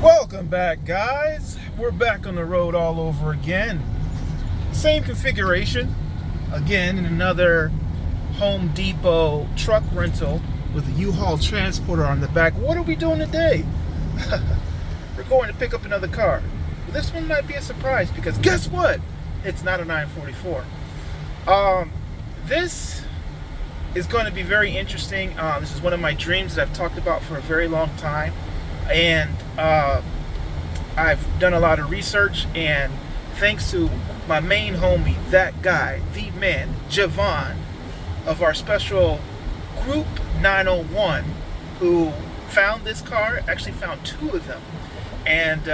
Welcome back, guys. We're back on the road all over again. Same configuration. Again, in another Home Depot truck rental with a U-Haul transporter on the back. What are we doing today? We're going to pick up another car. This one might be a surprise because guess what? It's not a 944. This is going to be very interesting. This is one of my dreams that I've talked about for a very long time. And I've done a lot of research, and thanks to my main homie, that guy, the man, Javon, of our special group 901, who found this car, actually found two of them, and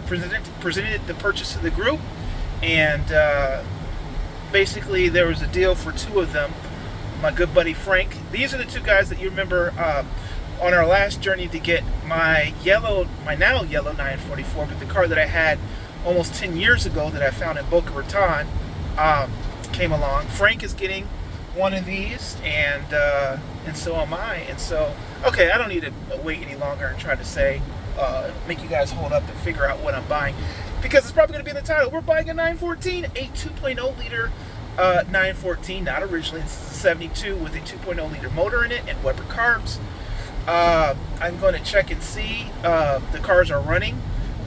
presented the purchase to the group. And basically there was a deal for two of them. My good buddy Frank, these are the two guys that you remember on our last journey to get my now yellow 944, but the car that I had almost 10 years ago that I found in Boca Raton came along. Frank is getting one of these, and so am I. And so, okay, I don't need to wait any longer and try to say, make you guys hold up and figure out what I'm buying, because it's probably going to be in the title. We're buying a 914, a 2.0 liter 914, not originally. It's 72 with a 2.0 liter motor in it and Weber carbs. I'm going to check and see. The cars are running,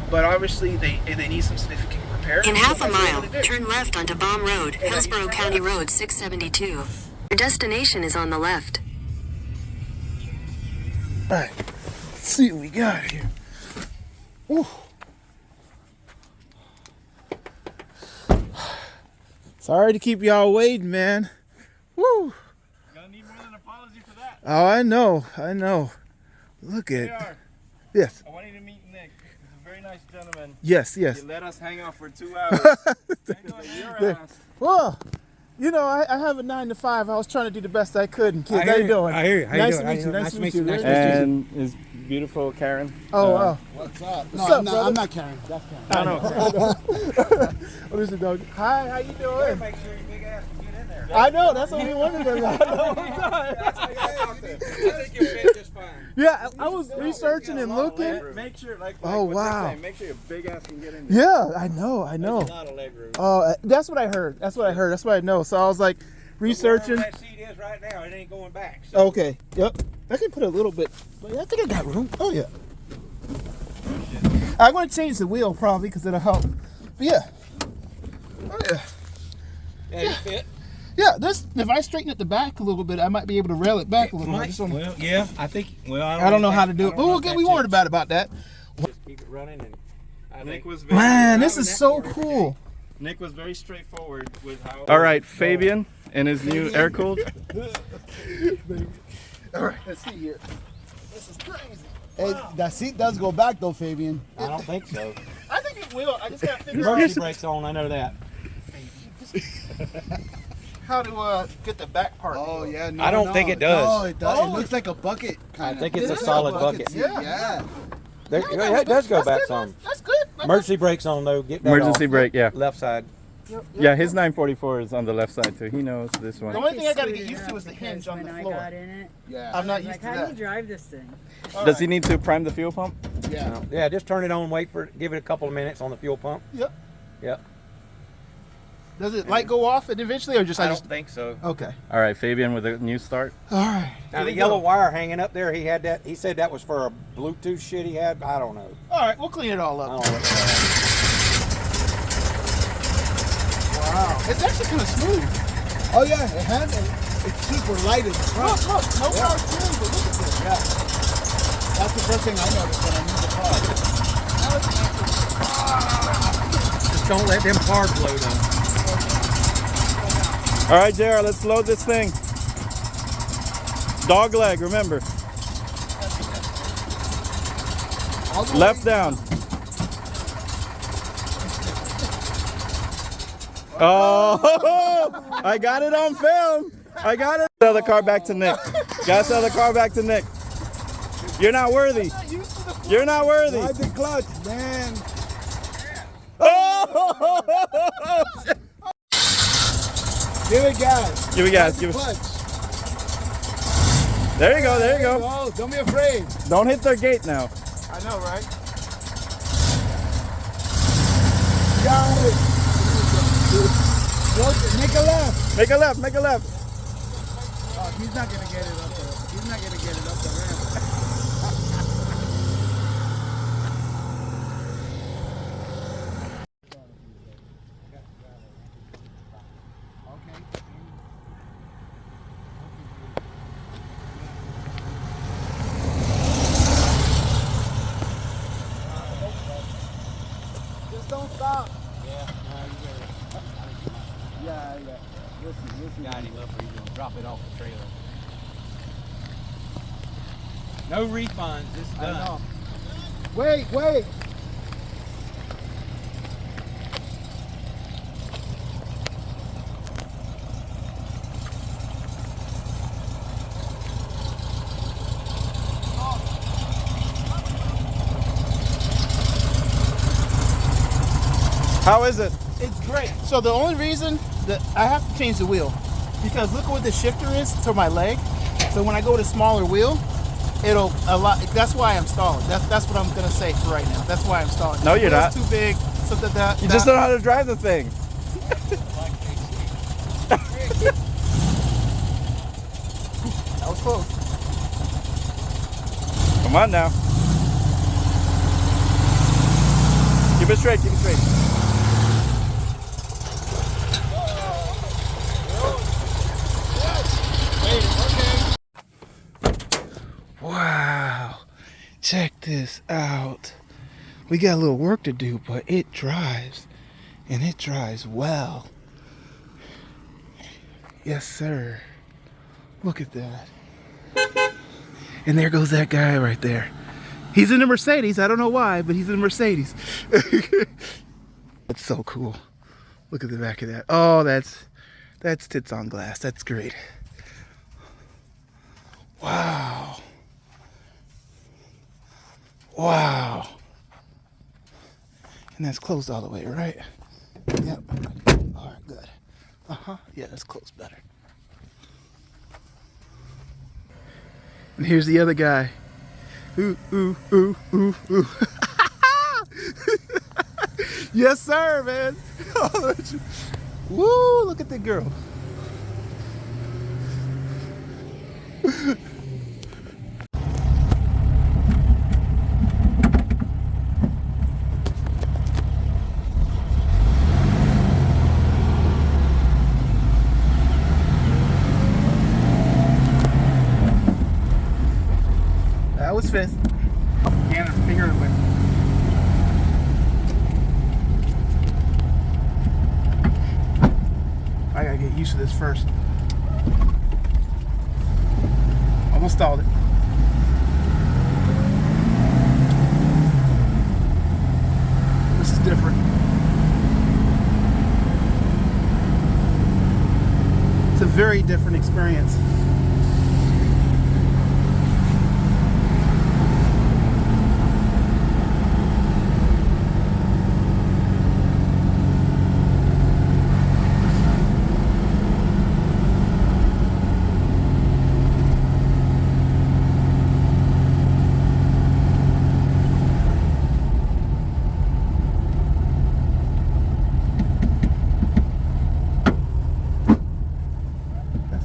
but obviously they need some significant repairs. In half a mile, turn left onto Baum Road, Hillsborough County Road 672. Your destination is on the left. All right, let's see what we got here. Ooh. Sorry to keep y'all waiting, man. Woo. Gonna need more than an apology for that. Oh, I know. Look at. Yes. I want you to meet Nick. He's a very nice gentleman. Yes. He let us hang out for 2 hours. Your ass. Well, you know, I have a 9 to 5. I was trying to do the best I could. And kids, how you doing? I hear you. Nice to meet you. Nice to meet you. And his beautiful Karen. Oh, wow. What's up? No, What's up, I'm brother? not Karen. That's Karen. I know. Oh, this is dog. Hi, how you doing? Make sure your big ass can get in there. I know. That's what we wanted to know. That's how you gotta talk to him. I think you fit just fine. Yeah, I was researching and looking. Make sure, like Oh, what wow. they're saying, make sure your big ass can get in there. Yeah, I know. There's a lot of leg room. Oh, that's what I heard. That's what I know. So I was like researching. Wherever that seat is right now, it ain't going back. So. Okay. Yep. I can put a little bit. But I think I got room. Oh yeah. I'm going to change the wheel probably because it'll help. But yeah. Oh yeah. Yeah, you fit. Yeah. This. If I straighten it the back a little bit, I might be able to rail it back a little more. Well, yeah, I think. Well, I don't know how to do it. But we'll get. We worried about that. Just keep it running, and Nick was Man, this is so cool. Nick was very straightforward with how. All right, Fabian and his new air cooled. All right. Let's see here. This is crazy. Hey, that seat does go back though, Fabian. I don't think so. I think it will. I just gotta figure out Emergency brakes on. I know that. how to get the back part. Oh yeah, no, I don't think it does. No, it does. Oh, it looks like a bucket. I think It it's a looks solid like bucket. seat, Yeah. Yeah. It does go back some. That's good. Emergency brakes on though. Get that Emergency off. brake, yeah. Left side. Yeah, his 944 is on the left side too. He knows this The one. only thing I gotta get used to is the hinge on the When I floor. got in it, Yeah. I'm not I was used like, to how do that. you drive this thing? Does he need to prime the fuel pump? Yeah. Yeah, just turn it on. Wait for it. Give it a couple of minutes on the fuel pump. Yep. Yep. Does it light go off eventually, or just I I don't just? think so. Okay. All right, Fabian with a new start. All right. Now Here the we yellow go. wire hanging up there, he had that. He said that was for a Bluetooth shit he had. I don't know. All right, we'll clean it all I up. don't know. What that Wow. It's actually kind of smooth. Oh yeah, it has. It's super light in the front. Look, no power steering, but look at this. Yeah. That's the first thing I noticed when I moved the car. Now it's answer. Just don't let them carbs load on. All right, JR, let's load this thing. Dog leg, remember. All the Left way- down. Oh, I got it on film. I got it. Sell the car back to Nick. Gotta sell the car back to Nick. You're not worthy. You're not worthy. Ride the clutch, man. Oh! Give it gas. Give it gas. Ride Give the it. clutch. There you go. There you go. Oh, don't be afraid. Don't hit their gate now. I know, right? Got it. Make a left. Make a left, make a left. Oh, he's not gonna get it up there. He's not gonna get it up the ramp. Just don't stop. Yeah. Listen. Got him up or he's gonna drop it off the trailer. No refunds, it's I done. know. Wait. How is it? It's great. So the only reason that I have to change the wheel, because look at what the shifter is to my leg. So when I go to smaller wheel, it'll a lot. That's why I'm stalling. That's what I'm gonna say for right now. That's why I'm stalling. No, The you're wheel's not. too big. So that You just don't know how to drive the thing. that was close. Come on now. Keep it straight, keep it straight. Wow. Check this out. We got a little work to do, but it drives. And it drives well. Yes, sir. Look at that. And there goes that guy right there. He's in a Mercedes. I don't know why, but he's in a Mercedes. That's so cool. Look at the back of that. Oh, that's tits on glass. That's great. Wow. Wow. And that's closed all the way, right? Yep. All right, good. Uh-huh. Yeah, that's closed better. And here's the other guy. Ooh, ooh, ooh, ooh, ooh. Yes, sir, man. Woo, look at the girl. That was fifth. Yeah, figure it out. I gotta get used to this first. Almost stalled it. This is different. It's a very different experience.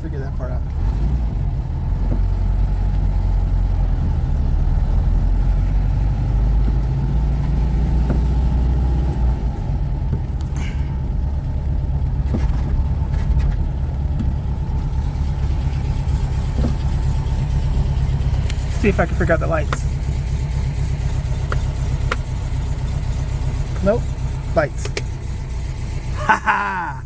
Figure that part out. See if I can figure out the lights. Nope. Lights. Ha ha!